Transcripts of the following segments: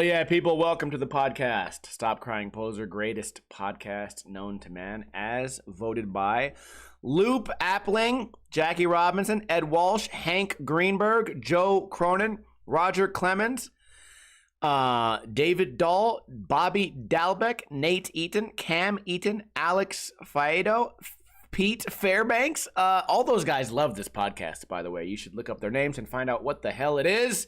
yeah, people, welcome to the podcast. Stop Crying Poser, greatest podcast known to man, as voted by Loop Appling, Jackie Robinson, Ed Walsh, Hank Greenberg, Joe Cronin, Roger Clemens, David Dahl, Bobby Dalbeck, Nate Eaton, Cam Eaton, Alex Faedo, Pete Fairbanks. All those guys love this podcast, by the way. You should look up their names and find out what the hell it is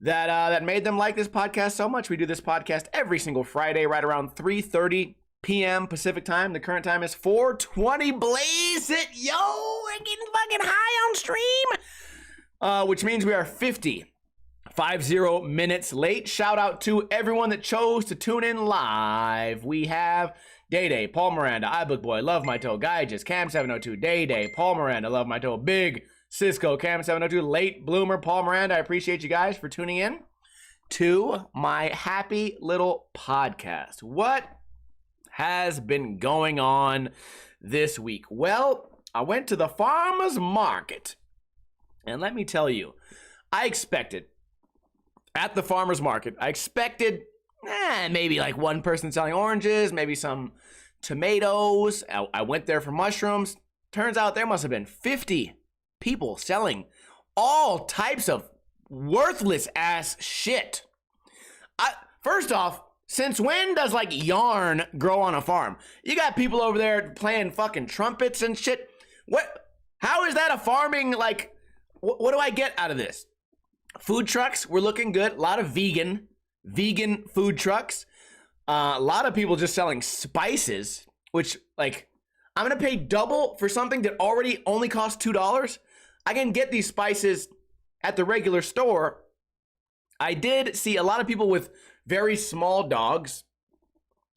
that made them like this podcast so much. We do this podcast every single Friday right around 3:30 p.m. Pacific time. The current time is 4:20. Blaze it, yo! We're getting fucking high on stream, which means we are 50 minutes late. Shout out to everyone that chose to tune in live. We have Day, Paul Miranda, iBookBoy, Love My Toe, Gyges, Cam702, Day, Paul Miranda, Love My Toe, Big Cisco, Cam702, Late Bloomer, Paul Miranda. I appreciate you guys for tuning in to my happy little podcast. What has been going on this week? Well, I went to the farmer's market, and let me tell you, I expected at the farmer's market, maybe like one person selling oranges, maybe some tomatoes. I went there for mushrooms. Turns out there must have been 50 people selling all types of worthless ass shit. First off, since when does like yarn grow on a farm? You got people over there playing fucking trumpets and shit. How is that a farming, like, what do I get out of this? Food trucks were looking good. A lot of vegan food trucks. A lot of people just selling spices, which, like, I'm gonna pay double for something that already only costs $2. I can get these spices at the regular store. I did see a lot of people with very small dogs,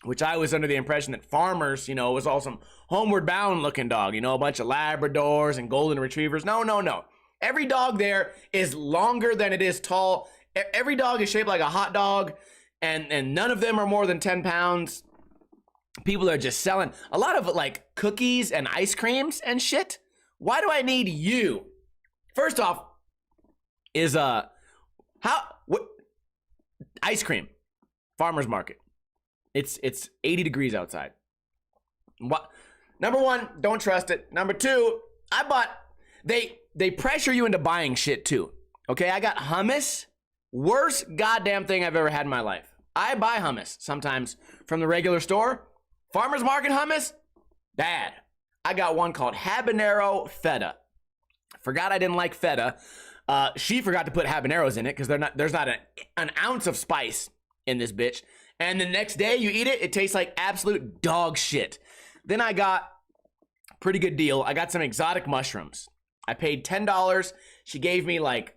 which I was under the impression that farmers, was all some homeward bound looking dog, a bunch of Labradors and golden retrievers. No. Every dog there is longer than it is tall. Every dog is shaped like a hot dog, and none of them are more than 10 pounds. People are just selling a lot of like cookies and ice creams and shit. Why do I need you? First off, is what ice cream? Farmer's market. It's 80 degrees outside. What? Number one, don't trust it. Number two, they pressure you into buying shit too. Okay, I got hummus. Worst goddamn thing I've ever had in my life. I buy hummus sometimes from the regular store. Farmer's market hummus, bad. I got one called habanero feta. Forgot I didn't like feta. She forgot to put habaneros in it because there's not an ounce of spice in this bitch. And the next day you eat it, it tastes like absolute dog shit. Then I got a pretty good deal. I got some exotic mushrooms. I paid $10. She gave me like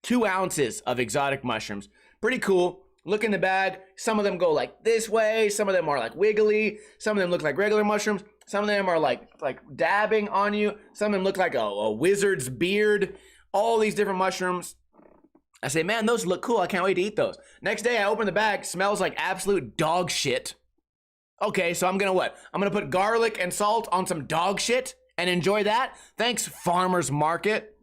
2 ounces of exotic mushrooms. Pretty cool. Look in the bag. Some of them go like this way. Some of them are like wiggly. Some of them look like regular mushrooms. Some of them are like dabbing on you. Some of them look like a wizard's beard. All these different mushrooms. I say, man, those look cool. I can't wait to eat those. Next day, I open the bag. Smells like absolute dog shit. Okay, so I'm gonna what? I'm gonna put garlic and salt on some dog shit and enjoy that? Thanks, farmer's market.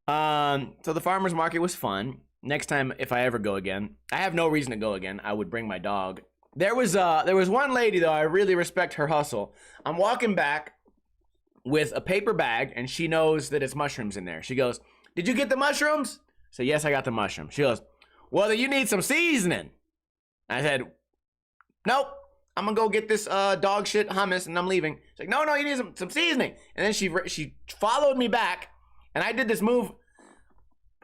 So the farmer's market was fun. Next time, if I ever go again, I have no reason to go again. I would bring my dog. There was one lady, though. I really respect her hustle. I'm walking back with a paper bag, and she knows that it's mushrooms in there. She goes, "Did you get the mushrooms?" I said, "Yes, I got the mushrooms." She goes, "Well, then you need some seasoning." I said, "Nope. I'm gonna go get this dog shit hummus, and I'm leaving." She's like, "No, you need some seasoning." And then she followed me back, and I did this move.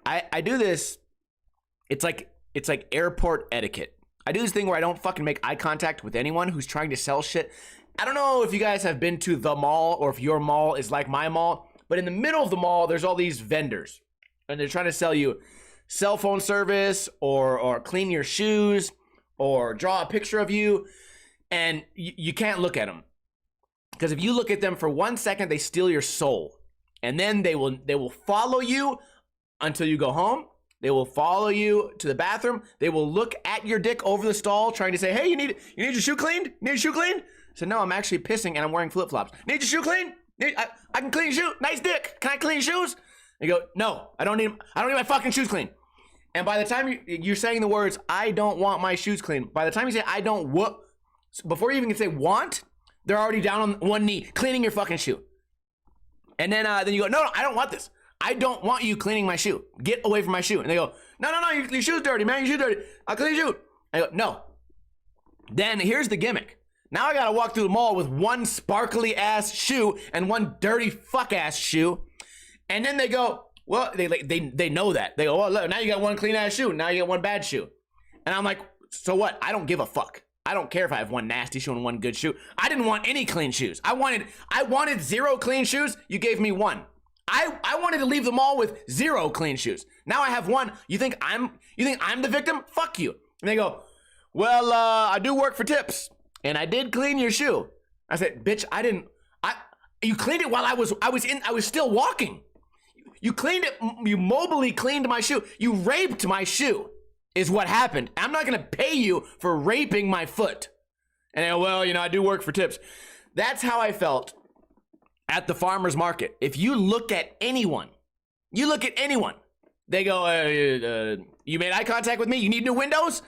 I do this. It's like airport etiquette. I do this thing where I don't fucking make eye contact with anyone who's trying to sell shit. I don't know if you guys have been to the mall or if your mall is like my mall, but in the middle of the mall, there's all these vendors, and they're trying to sell you cell phone service or clean your shoes or draw a picture of you, and you can't look at them. Because if you look at them for 1 second, they steal your soul. And then they will follow you until you go home. They will follow you to the bathroom. They will look at your dick over the stall trying to say, "Hey, you need your shoe cleaned? Need your shoe cleaned?" So no, I'm actually pissing and I'm wearing flip-flops. "Need your shoe cleaned? I can clean your shoe. Nice dick. Can I clean your shoes?" You go, "No, I don't need my fucking shoes clean." And by the time you're saying the words, I don't want my shoes clean, by the time you say, I don't before you even can say want, they're already down on one knee, cleaning your fucking shoe. And then you go, no, I don't want this. I don't want you cleaning my shoe. Get away from my shoe. And they go, no, your shoe's dirty, man. Your shoe's dirty. I'll clean your shoe. I go, no. Then here's the gimmick. Now I gotta walk through the mall with one sparkly ass shoe and one dirty fuck ass shoe. And then they go, well, they know that. They go, well, look, now you got one clean ass shoe. Now you got one bad shoe. And I'm like, so what? I don't give a fuck. I don't care if I have one nasty shoe and one good shoe. I didn't want any clean shoes. I wanted 0 clean shoes. You gave me 1. I wanted to leave the mall with 0 clean shoes. Now I have 1. You think I'm the victim? Fuck you. And they go, well, I do work for tips, and I did clean your shoe. I said, bitch, you cleaned it while I was still walking. You cleaned it. You mobily cleaned my shoe. You raped my shoe. Is what happened. I'm not gonna pay you for raping my foot. And they go, well, I do work for tips. That's how I felt at the farmer's market. If you look at anyone, they go, you made eye contact with me? You need new windows?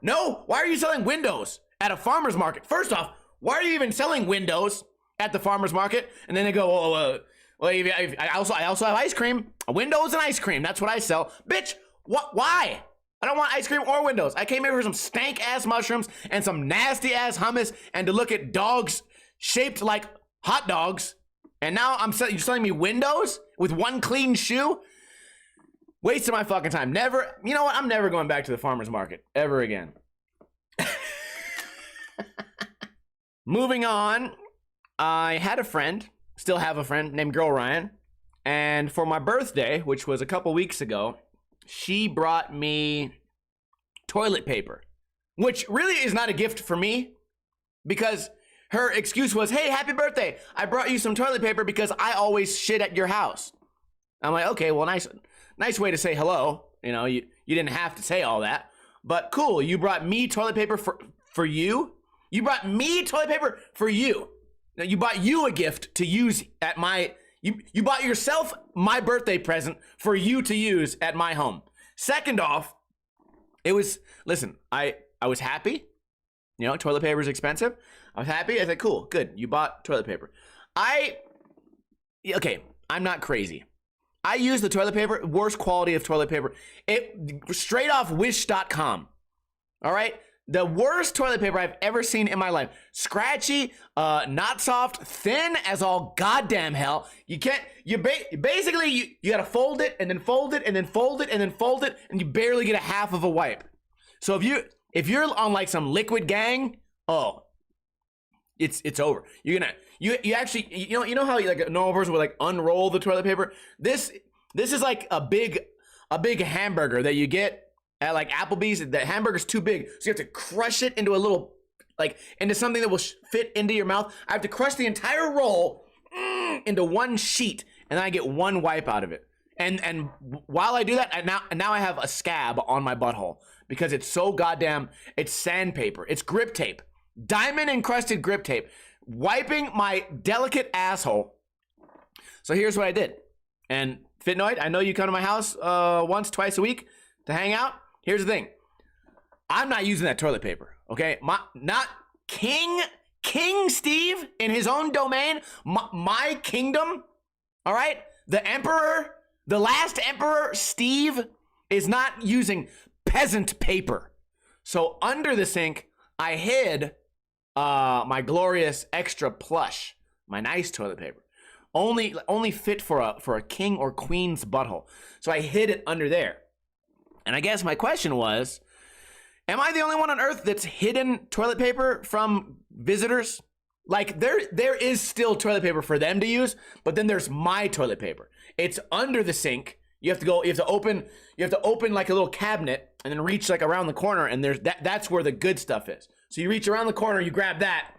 No. Why are you selling windows at a farmer's market? First off, why are you even selling windows at the farmer's market? And then they go, I also have ice cream, windows and ice cream. That's what I sell. Bitch, why? I don't want ice cream or windows. I came here for some stank-ass mushrooms and some nasty-ass hummus and to look at dogs shaped like hot dogs. And now you're selling me windows with one clean shoe? Wasting my fucking time. Never, you know what? I'm never going back to the farmer's market ever again. Moving on, I had a friend, still have a friend named Girl Ryan. And for my birthday, which was a couple weeks ago, she brought me toilet paper, which really is not a gift for me because her excuse was, hey, happy birthday. I brought you some toilet paper because I always shit at your house. I'm like, okay, well, nice way to say hello. You didn't have to say all that, but cool. You brought me toilet paper for you. You brought me toilet paper for you. Now you bought you a gift to use at you bought yourself my birthday present for you to use at my home. Second off, listen, I was happy. Toilet paper is expensive. I was happy. I said, cool, good. You bought toilet paper. Okay, I'm not crazy. I use the toilet paper, worst quality of toilet paper. Straight off wish.com. All right? The worst toilet paper I've ever seen in my life. Scratchy, not soft, thin as all goddamn hell. You basically gotta fold it and then fold it and then fold it and then fold it, and you barely get a half of a wipe. So if you're on like some liquid gang, it's over. You actually how like a normal person would like unroll the toilet paper. This is like a big hamburger that you get at like Applebee's. The hamburger's too big, so you have to crush it into a little, into something that will fit into your mouth. I have to crush the entire roll into one sheet, and then I get one wipe out of it. And while I do that, now I have a scab on my butthole because it's so goddamn. It's sandpaper. It's grip tape, diamond encrusted grip tape, wiping my delicate asshole. So here's what I did. And Fitnoid, I know you come to my house once, twice a week to hang out. Here's the thing. I'm not using that toilet paper, okay? Not King Steve in his own domain, my kingdom, all right? The emperor, the last emperor, Steve, is not using peasant paper. So under the sink, I hid my glorious extra plush, my nice toilet paper. Only fit for a king or queen's butthole. So I hid it under there. And I guess my question was, am I the only one on earth that's hidden toilet paper from visitors? Like there is still toilet paper for them to use, but then there's my toilet paper. It's under the sink. You have to open like a little cabinet and then reach like around the corner, and that's where the good stuff is. So you reach around the corner, you grab that.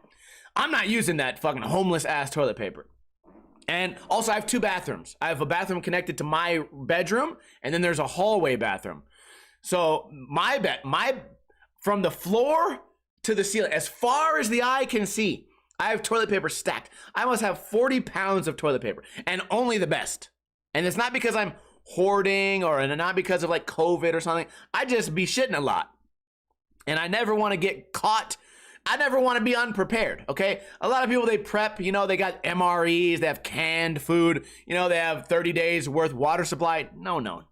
I'm not using that fucking homeless ass toilet paper. And also I have 2 bathrooms. I have a bathroom connected to my bedroom, and then there's a hallway bathroom. So from the floor to the ceiling, as far as the eye can see, I have toilet paper stacked. I must have 40 pounds of toilet paper, and only the best. And it's not because I'm hoarding or not because of like COVID or something. I just be shitting a lot. And I never want to get caught. I never want to be unprepared, okay? A lot of people, they prep, you know, they got MREs, they have canned food, you know, they have 30 days worth water supply. No.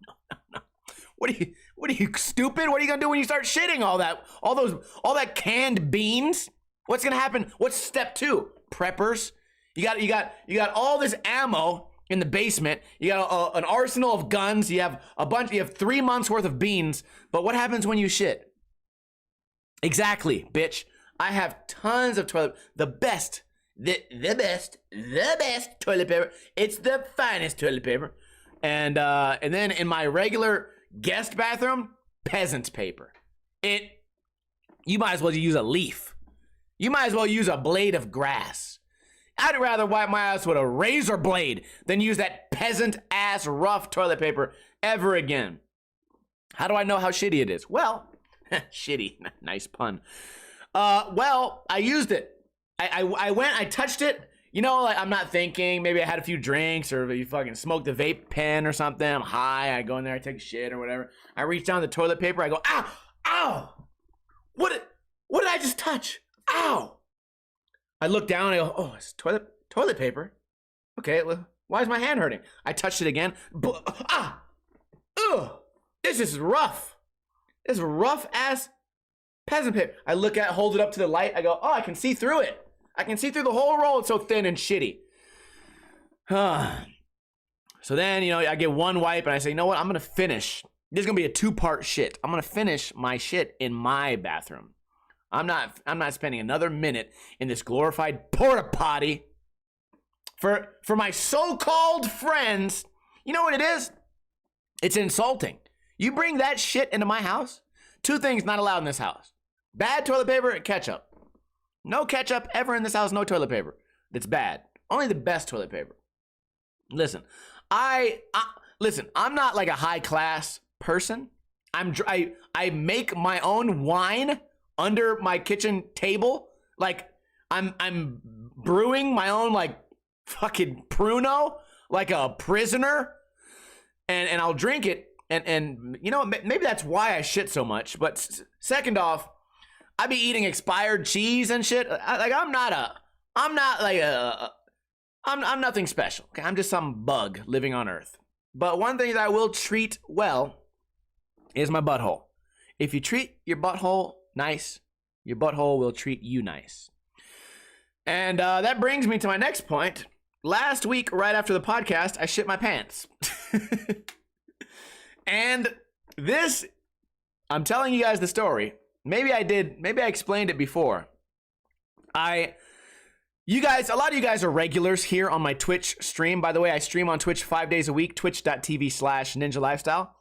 What are you stupid? What are you gonna do when you start shitting all that canned beans? What's gonna happen? What's step 2? Preppers. You got all this ammo in the basement. You got an arsenal of guns. You have 3 months worth of beans. But what happens when you shit? Exactly, bitch. I have tons of the best toilet paper. It's the finest toilet paper. And then in my regular guest bathroom, peasant's paper. You might as well use a leaf. You might as well use a blade of grass. I'd rather wipe my ass with a razor blade than use that peasant ass rough toilet paper ever again. How do I know how shitty it is? Well, shitty, nice pun. Well, I used it. I touched it. You know, like I'm not thinking. Maybe I had a few drinks or you fucking smoked the vape pen or something. I'm high. I go in there, I take a shit or whatever. I reach down the toilet paper. I go, ow. What did I just touch? Ow. I look down and I go, oh, it's toilet paper. Okay, why is my hand hurting? I touched it again. This is rough. This rough ass peasant paper. I hold it up to the light. I go, oh, I can see through it. I can see through the whole roll. It's so thin and shitty. So then, you know, I get one wipe and I say, you know what? I'm going to finish. This is going to be a 2-part shit. I'm going to finish my shit in my bathroom. I'm not spending another minute in this glorified porta potty for my so-called friends. You know what it is? It's insulting. You bring that shit into my house. 2 things not allowed in this house. Bad toilet paper and ketchup. No ketchup ever in this house, no toilet paper. That's bad. Only the best toilet paper. Listen, I'm not like a high class person. I make my own wine under my kitchen table. Like I'm brewing my own like fucking Pruno like a prisoner, and I'll drink it. And you know, maybe that's why I shit so much. But second off, I be eating expired cheese and shit. I'm nothing special. Okay? I'm just some bug living on Earth. But one thing that I will treat well is my butthole. If you treat your butthole nice, your butthole will treat you nice. And that brings me to my next point. Last week, right after the podcast, I shit my pants. And this, I'm telling you guys the story. Maybe I explained it before. A lot of you guys are regulars here on my Twitch stream. By the way, I stream on Twitch 5 days a week, twitch.tv/Ninja Lifestyle.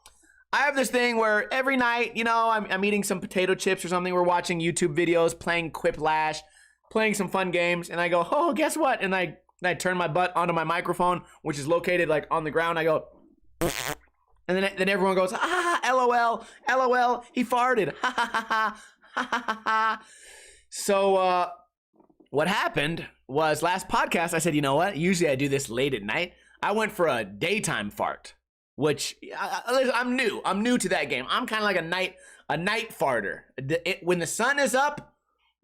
I have this thing where every night, you know, I'm eating some potato chips or something. We're watching YouTube videos, playing Quiplash, playing some fun games. And I go, oh, guess what? And I turn my butt onto my microphone, which is located like on the ground. I go, and then everyone goes, LOL, LOL, he farted, ha ha ha ha ha ha ha. So what happened was last podcast, I said, you know what? Usually I do this late at night. I went for a daytime fart, which I'm new. I'm new to that game. I'm kind of like a night farter. When the sun is up,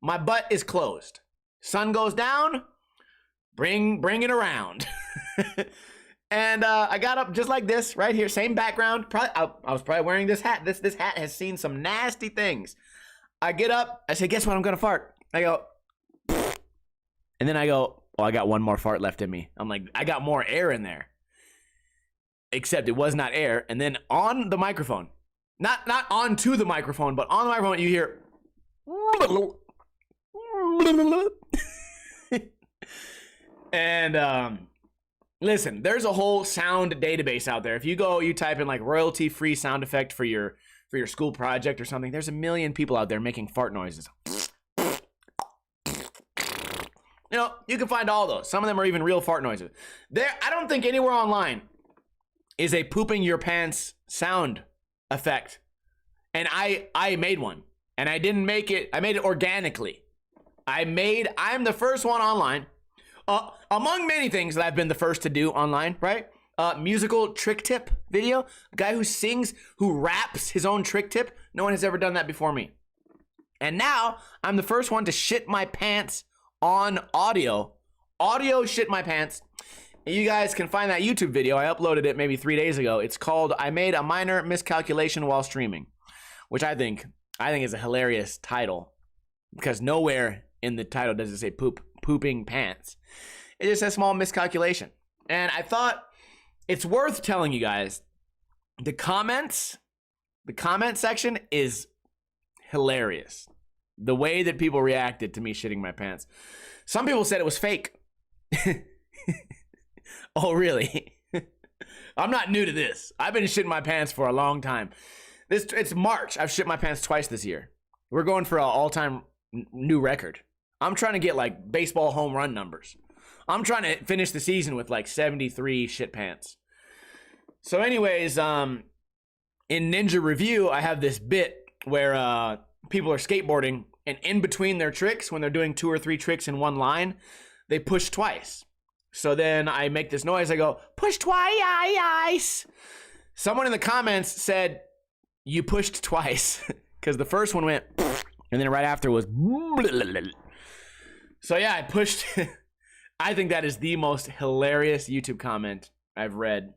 my butt is closed. Sun goes down, bring it around. And I got up just like this right here, same background. I was probably wearing this hat. This hat has seen some nasty things. I get up. I say, guess what? I'm gonna fart. I go, and then I go, oh, I got one more fart left in me. I'm like, I got more air in there. Except it was not air. And then on the microphone, not onto the microphone, but on the microphone, you hear. And listen, there's a whole sound database out there. If you type in like royalty-free sound effect for your school project or something, there's a million people out there making fart noises. You know, you can find all those. Some of them are even real fart noises. I don't think anywhere online is a pooping your pants sound effect. And I made one. And I didn't make it, I made it organically. I'm the first one online. Among many things that I've been the first to do online, right? musical trick tip video. A guy who sings, who raps his own trick tip. No one has ever done that before me. And now I'm the first one to shit my pants on audio. Audio shit my pants. You guys can find that YouTube video. I uploaded it maybe 3 days ago. It's called "I Made a Minor Miscalculation While Streaming," which I think is a hilarious title, because nowhere in the title does it say pooping pants. It just says small miscalculation. And I thought it's worth telling you guys, the comment section is hilarious. The way that people reacted to me shitting my pants. Some people said it was fake. Oh, really? I'm not new to this. I've been shitting my pants for a long time. It's March. I've shit my pants twice this year. We're going for an all-time new record. I'm trying to get like baseball home run numbers. I'm trying to finish the season with like 73 shit pants. So anyways, in Ninja Review, I have this bit where people are skateboarding, and in between their tricks, when they're doing 2 or 3 tricks in one line, they push twice. So then I make this noise. I go, push twice. Someone in the comments said, you pushed twice, because the first one went, and then right after was, so yeah, I pushed. I think that is the most hilarious YouTube comment I've read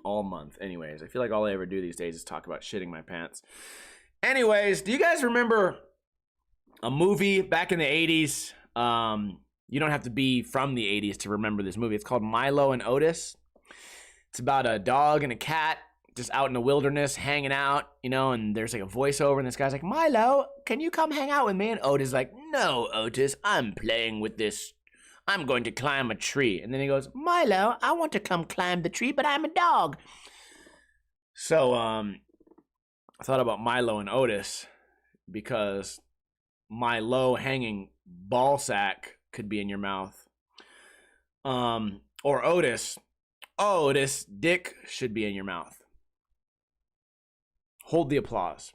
all month. Anyways, I feel like all I ever do these days is talk about shitting my pants. Anyways, do you guys remember a movie back in the 80s? You don't have to be from the 80s to remember this movie. It's called Milo and Otis. It's about a dog and a cat just out in the wilderness hanging out, you know, and there's like a voiceover, and this guy's like, Milo, can you come hang out with me? And Otis is like, no, Otis, I'm playing with this. I'm going to climb a tree. And then he goes, Milo, I want to come climb the tree, but I'm a dog. So I thought about Milo and Otis, because my low hanging ball sack could be in your mouth. Or Otis, dick should be in your mouth. Hold the applause.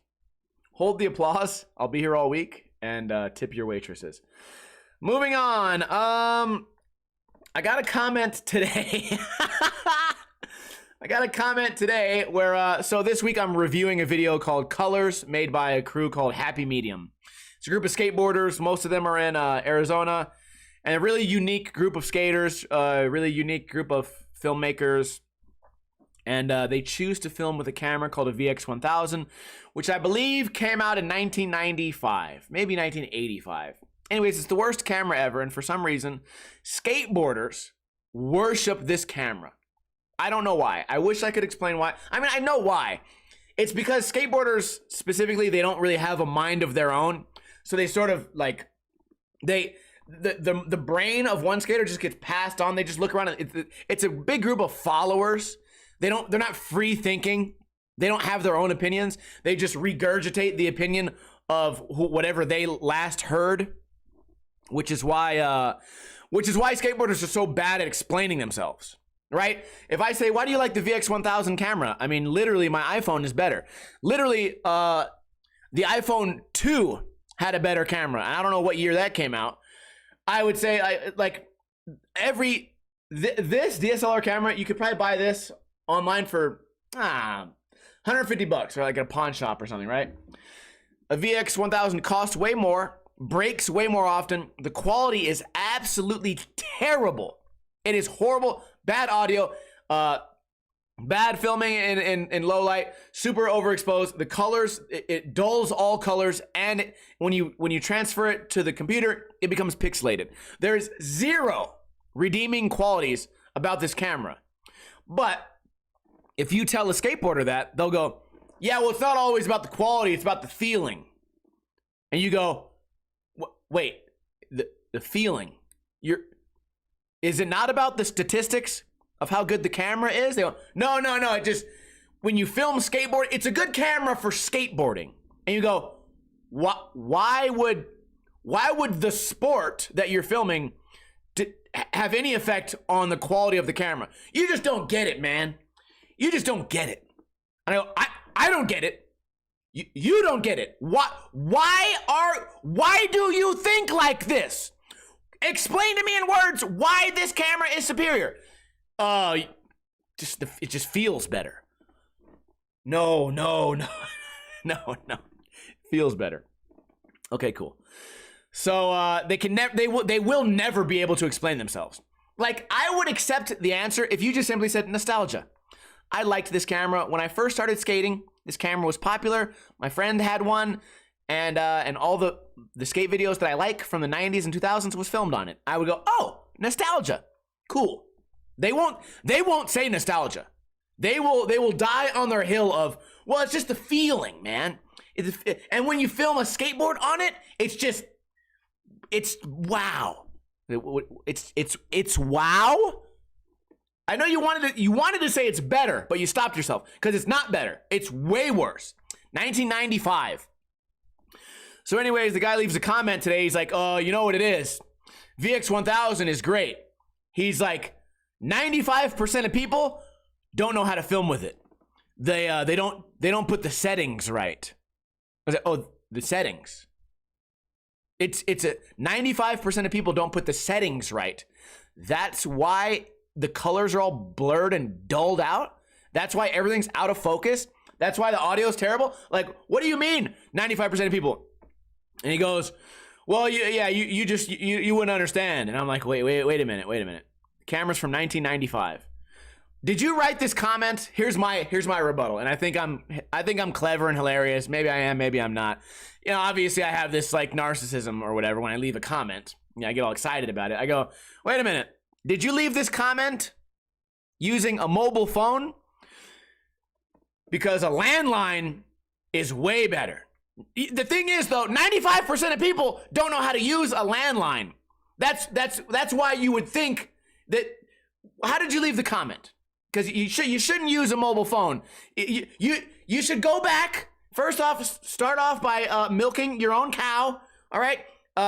Hold the applause. I'll be here all week, and tip your waitresses. Moving on. I got a comment today. Where, so this week I'm reviewing a video called Colors, made by a crew called Happy Medium. It's a group of skateboarders. Most of them are in Arizona. And a really unique group of skaters, a really unique group of filmmakers. And they choose to film with a camera called a VX1000, which I believe came out in 1995, maybe 1985. Anyways, it's the worst camera ever, and for some reason, skateboarders worship this camera. I don't know why. I wish I could explain why. I mean, I know why. It's because skateboarders, specifically, they don't really have a mind of their own. So they sort of, like, the brain of one skater just gets passed on. They just look around. It's a big group of followers. They're not free thinking. They don't have their own opinions. They just regurgitate the opinion of whatever they last heard, which is why skateboarders are so bad at explaining themselves, right? If I say, why do you like the VX1000 camera? I mean, literally, my iPhone is better. Literally, the iPhone 2 had a better camera. I don't know what year that came out. I would say, this DSLR camera, you could probably buy this online for $150, or like at a pawn shop or something, right? A VX1000 costs way more, breaks way more often. The quality is absolutely terrible. It is horrible, bad audio, bad filming in low light, super overexposed. The colors, it dulls all colors, and when you transfer it to the computer, it becomes pixelated. There's zero redeeming qualities about this camera. But if you tell a skateboarder that, they'll go, yeah, well, it's not always about the quality, it's about the feeling. And you go, wait, the feeling. Is it not about the statistics of how good the camera is? They go, no, it just, when you film skateboard, it's a good camera for skateboarding. And you go, why would the sport that you're filming have any effect on the quality of the camera? You just don't get it, man. You just don't get it. And I go, I don't get it. You don't get it. Why do you think like this? Explain to me in words why this camera is superior. it just feels better. No. Feels better. Okay, cool. So they will never be able to explain themselves. Like, I would accept the answer if you just simply said nostalgia. I liked this camera when I first started skating. This camera was popular. My friend had one, and all the skate videos that I like from the 90s and 2000s was filmed on it. I would go, oh, nostalgia, cool. They won't say nostalgia. They will die on their hill of, well, it's just the feeling, man. And when you film a skateboard on it, it's wow. It's wow. I know you wanted to say it's better, but you stopped yourself because it's not better. It's way worse. 1995. So anyways, the guy leaves a comment today. He's like, oh, you know what it is? VX1000 is great. He's like, 95% of people don't know how to film with it. They don't put the settings right. I was like, oh, the settings. It's a 95% of people don't put the settings right. That's why the colors are all blurred and dulled out. That's why everything's out of focus. That's why the audio is terrible. Like, what do you mean 95% of people? And he goes, well, you wouldn't understand. And I'm like, wait a minute. The camera's from 1995. Did you write this comment? Here's my rebuttal. And I think I'm clever and hilarious. Maybe I am, maybe I'm not. You know, obviously I have this like narcissism or whatever when I leave a comment. You know, I get all excited about it. I go, wait a minute. Did you leave this comment using a mobile phone? Because a landline is way better. The thing is though, 95% of people don't know how to use a landline. That's why you would think that. How did you leave the comment? Because you shouldn't use a mobile phone. You should go back. First off, start off by milking your own cow. All right,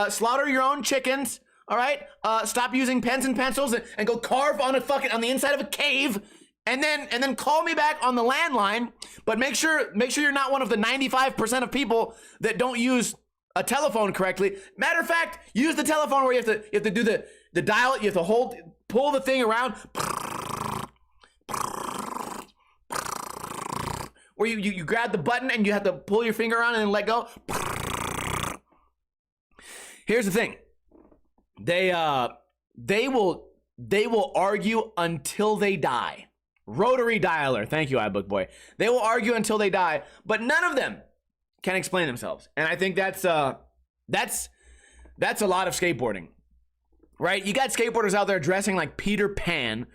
slaughter your own chickens. All right, stop using pens and pencils and go carve on the inside of a cave, and then call me back on the landline. But make sure you're not one of the 95% of people that don't use a telephone correctly. Matter of fact, use the telephone where you have to do the dial. You have to pull the thing around. Where you grab the button and you have to pull your finger on and then let go. Here's the thing. They will argue until they die. Rotary dialer. Thank you, iBook Boy. They will argue until they die, but none of them can explain themselves. And I think that's a lot of skateboarding. Right? You got skateboarders out there dressing like Peter Pan.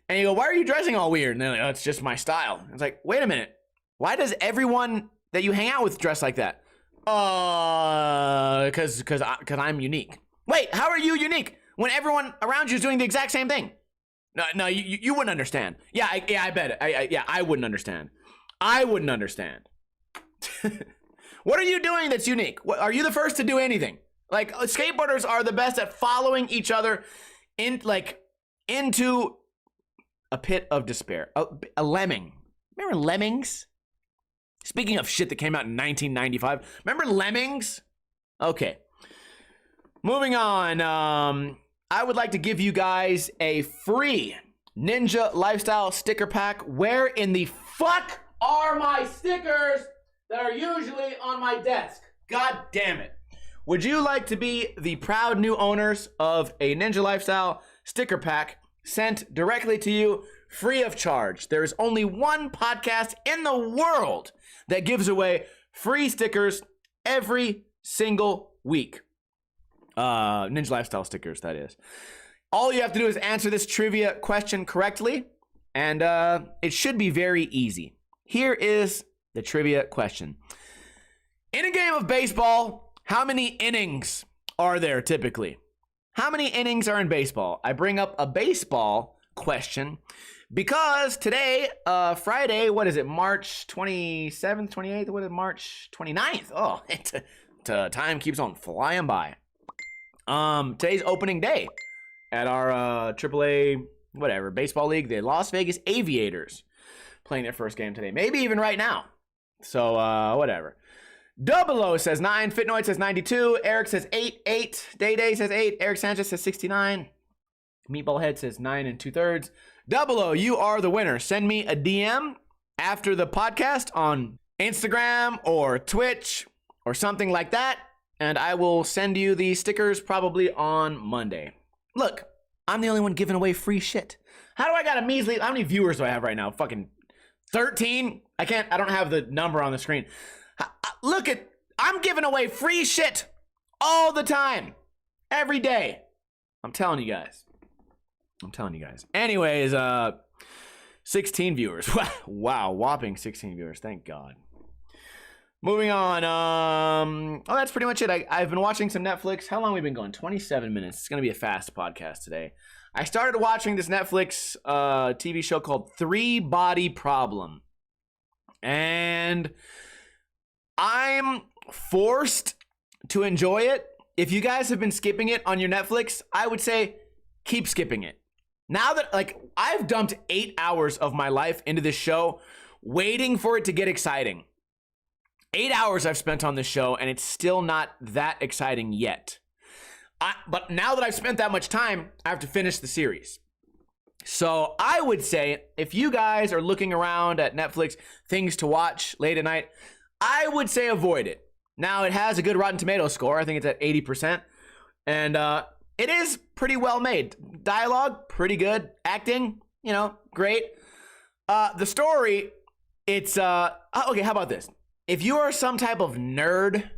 And you go, why are you dressing all weird? And they're like, oh, it's just my style. It's like, wait a minute. Why does everyone that you hang out with dress like that? Because I'm unique. Wait, how are you unique when everyone around you is doing the exact same thing? No, you wouldn't understand. Yeah, I bet it. I wouldn't understand. I wouldn't understand. What are you doing that's unique? Are you the first to do anything? Like, skateboarders are the best at following each other into a pit of despair. A lemming. Remember Lemmings? Speaking of shit that came out in 1995. Remember Lemmings? Okay. Moving on. I would like to give you guys a free Ninja Lifestyle sticker pack. Where in the fuck are my stickers that are usually on my desk? God damn it. Would you like to be the proud new owners of a Ninja Lifestyle sticker pack sent directly to you free of charge? There is only one podcast in the world that gives away free stickers every single week. Ninja Lifestyle stickers, that is. All you have to do is answer this trivia question correctly, and it should be very easy. Here is the trivia question. In a game of baseball, how many innings are there typically? How many innings are in baseball? I bring up a baseball question because today, Friday, what is it, March 27th, 28th? What is it, March 29th? Oh, time keeps on flying by. Today's opening day at our AAA, whatever, baseball league, the Las Vegas Aviators, playing their first game today. Maybe even right now. So, whatever. Double O says 9, Fitnoid says 92, Eric says 8, Day says 8, Eric Sanchez says 69. Meatball Head says 9 2/3. Double O, you are the winner. Send me a DM after the podcast on Instagram or Twitch or something like that, and I will send you the stickers probably on Monday. Look, I'm the only one giving away free shit. How do I got a measly... How many viewers do I have right now? Fucking 13? I don't have the number on the screen. Look at... I'm giving away free shit all the time. Every day. I'm telling you guys. Anyways, 16 viewers. Wow, whopping 16 viewers. Thank God. Moving on. Oh, that's pretty much it. I've been watching some Netflix. How long have we been going? 27 minutes. It's going to be a fast podcast today. I started watching this Netflix TV show called 3 Body Problem. And I'm forced to enjoy it. If you guys have been skipping it on your Netflix, I would say keep skipping it. Now that, like, I've dumped 8 hours of my life into this show waiting for it to get exciting. 8 hours I've spent on this show, and it's still not that exciting yet. But now that I've spent that much time, I have to finish the series. So I would say, if you guys are looking around at Netflix, things to watch late at night, I would say avoid it. Now, it has a good Rotten Tomatoes score. I think it's at 80%. And it is pretty well made. Dialogue, pretty good. Acting, great. The story, it's... okay, how about this? If you are some type of nerd,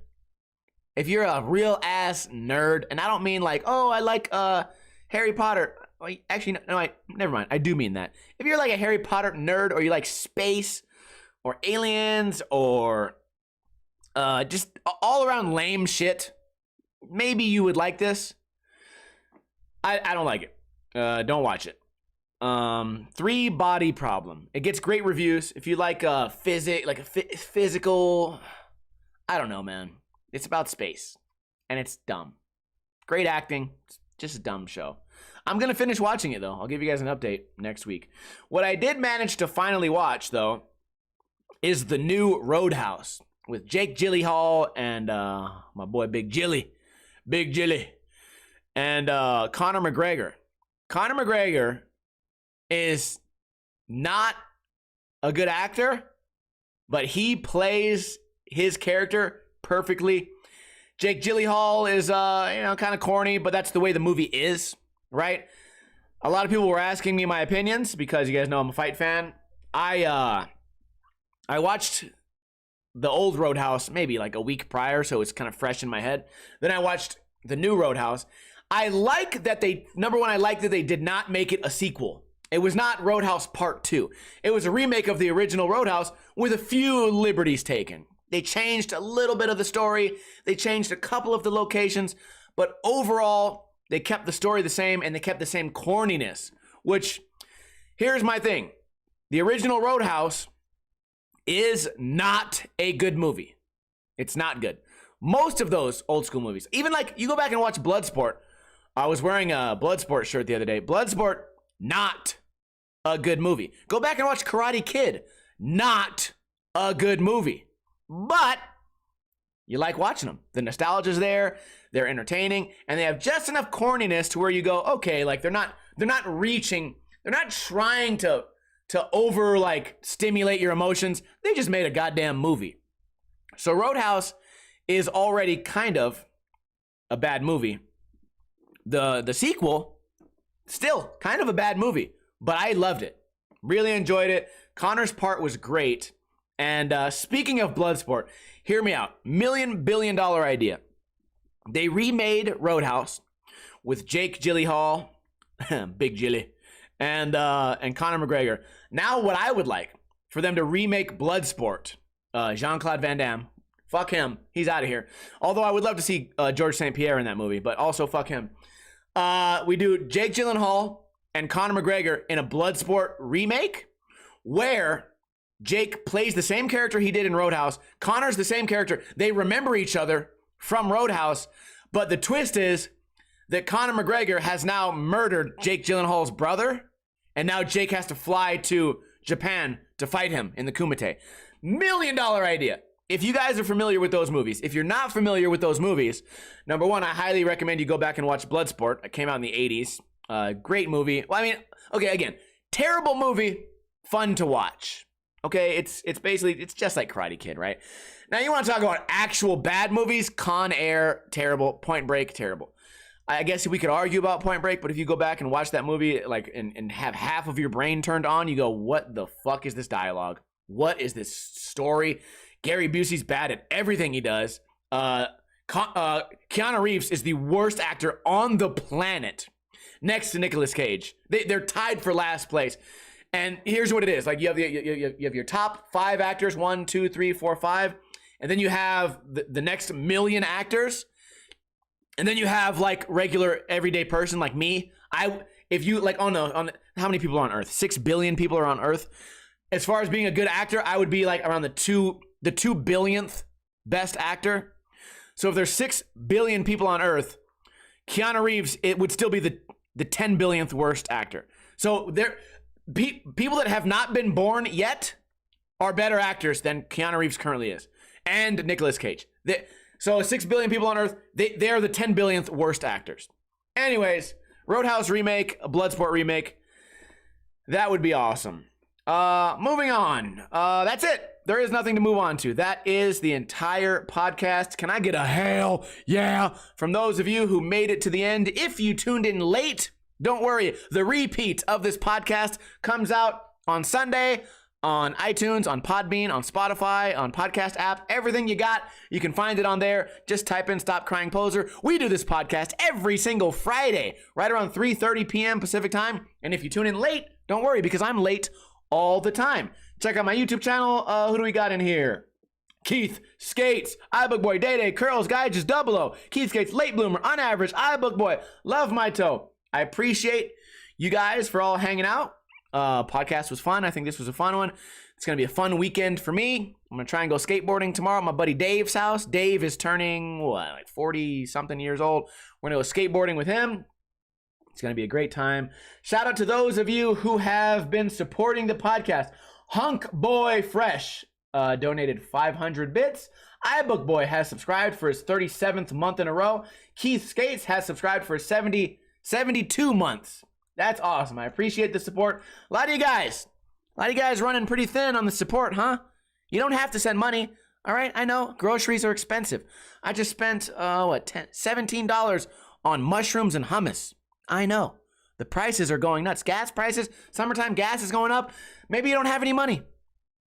if you're a real ass nerd, and I don't mean like, oh, I like Harry Potter. Actually, no, never mind. I do mean that. If you're like a Harry Potter nerd, or you like space, or aliens, or just all around lame shit, maybe you would like this. I don't like it. Don't watch it. 3 Body Problem. It gets great reviews. If you like physical, I don't know, man. It's about space, and it's dumb. Great acting. It's just a dumb show. I'm gonna finish watching it though. I'll give you guys an update next week. What I did manage to finally watch though is the new Roadhouse with Jake Gyllenhaal and my boy Big Jilly, and Conor McGregor. Conor McGregor is not a good actor, but he plays his character perfectly. Jake Gyllenhaal is kind of corny, but that's the way the movie is, right? A lot of people were asking me my opinions because you guys know I'm a fight fan. I watched the old Roadhouse maybe like a week prior, so it's kind of fresh in my head. Then I watched the new Roadhouse. I like that I like that they did not make it a sequel. It was not Roadhouse Part 2. It was a remake of the original Roadhouse with a few liberties taken. They changed a little bit of the story. They changed a couple of the locations. But overall, they kept the story the same, and they kept the same corniness. Which, here's my thing. The original Roadhouse is not a good movie. It's not good. Most of those old school movies, even like you go back and watch Bloodsport. I was wearing a Bloodsport shirt the other day. Bloodsport, not a good movie. Go back and watch Karate Kid. Not a good movie. But you like watching them. The nostalgia's there. They're entertaining. And they have just enough corniness to where you go, okay, like they're not reaching. They're not trying to over like stimulate your emotions. They just made a goddamn movie. So Roadhouse is already kind of a bad movie. The sequel, still kind of a bad movie, but I loved it. Really enjoyed it. Connor's part was great. And speaking of Bloodsport, hear me out. $1 billion idea. They remade Roadhouse with Jake Gyllenhaal, Big Jilly, and Conor McGregor. Now what I would like for them to remake Bloodsport, Jean-Claude Van Damme, fuck him, he's out of here. Although I would love to see George St. Pierre in that movie, but also fuck him. We do Jake Gyllenhaal and Conor McGregor in a Bloodsport remake where Jake plays the same character he did in Roadhouse. Conor's the same character. They remember each other from Roadhouse, but the twist is that Conor McGregor has now murdered Jake Gyllenhaal's brother, and now Jake has to fly to Japan to fight him in the Kumite. $1 million idea. If you guys are familiar with those movies, if you're not familiar with those movies, number one, I highly recommend you go back and watch Bloodsport. It came out in the 80s. Great movie. Well, I mean, okay, again, terrible movie, fun to watch. Okay, it's basically, it's just like Karate Kid, right? Now you want to talk about actual bad movies? Con Air, terrible. Point Break, terrible. I guess we could argue about Point Break, but if you go back and watch that movie, like, and have half of your brain turned on, you go, what the fuck is this dialogue? What is this story? Gary Busey's bad at everything he does. Keanu Reeves is the worst actor on the planet, next to Nicolas Cage. They're tied for last place. And here's what it is: like you have your top 5 actors, 1, 2, 3, 4, 5, and then you have the next million actors, and then you have like regular everyday person like me. If you like on how many people are on Earth? 6 billion people are on Earth. As far as being a good actor, I would be like around the 2 billionth best actor. So if there's 6 billion people on Earth, Keanu Reeves, it would still be the 10 billionth worst actor. So there, people that have not been born yet are better actors than Keanu Reeves currently is, and Nicolas Cage. So 6 billion people on Earth, they are the 10 billionth worst actors. Anyways, Roadhouse remake, a Bloodsport remake, that would be awesome. Moving on. That's it. There is nothing to move on to. That is the entire podcast. Can I get a hell yeah from those of you who made it to the end? If you tuned in late, don't worry. The repeat of this podcast comes out on Sunday on iTunes, on Podbean, on Spotify, on podcast app. Everything you got, you can find it on there. Just type in Stop Crying Poser. We do this podcast every single Friday, right around 3:30 p.m. Pacific time. And if you tune in late, don't worry, because I'm late all the time. Check out my YouTube channel. Who do we got in here? Keith Skates, iBookBoy, Day Day, Curls, Guy, just 00. Keith Skates, Late Bloomer, On Average, iBookBoy, Love My Toe. I appreciate you guys for all hanging out. Podcast was fun. I think this was a fun one. It's going to be a fun weekend for me. I'm going to try and go skateboarding tomorrow at my buddy Dave's house. Dave is turning, like 40-something years old. We're going to go skateboarding with him. It's going to be a great time. Shout out to those of you who have been supporting the podcast. Hunk Boy Fresh donated 500 bits. iBookBoy has subscribed for his 37th month in a row. Keith Skates has subscribed for 72 months. That's awesome. I appreciate the support. A lot of you guys running pretty thin on the support, huh? You don't have to send money. All right, I know groceries are expensive. I just spent $17 on mushrooms and hummus. I know. The prices are going nuts. Gas prices, summertime gas is going up. Maybe you don't have any money.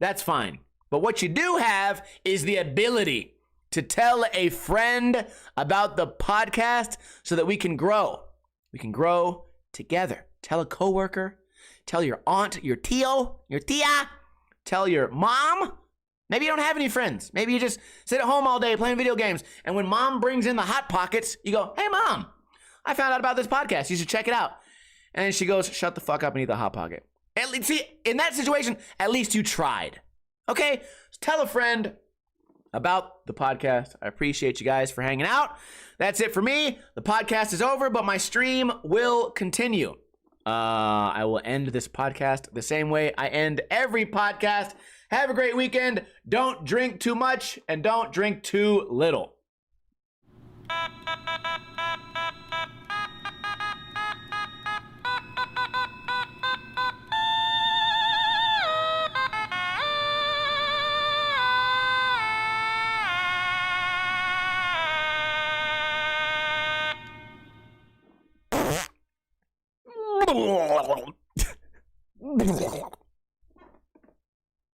That's fine. But what you do have is the ability to tell a friend about the podcast so that we can grow. We can grow together. Tell a coworker. Tell your aunt, your tia. Tell your mom. Maybe you don't have any friends. Maybe you just sit at home all day playing video games. And when mom brings in the Hot Pockets, you go, hey, Mom, I found out about this podcast. You should check it out. And then she goes, shut the fuck up and eat the Hot Pocket. At least, see, in that situation, at least you tried. Okay? So tell a friend about the podcast. I appreciate you guys for hanging out. That's it for me. The podcast is over, but my stream will continue. I will end this podcast the same way I end every podcast. Have a great weekend. Don't drink too much and don't drink too little.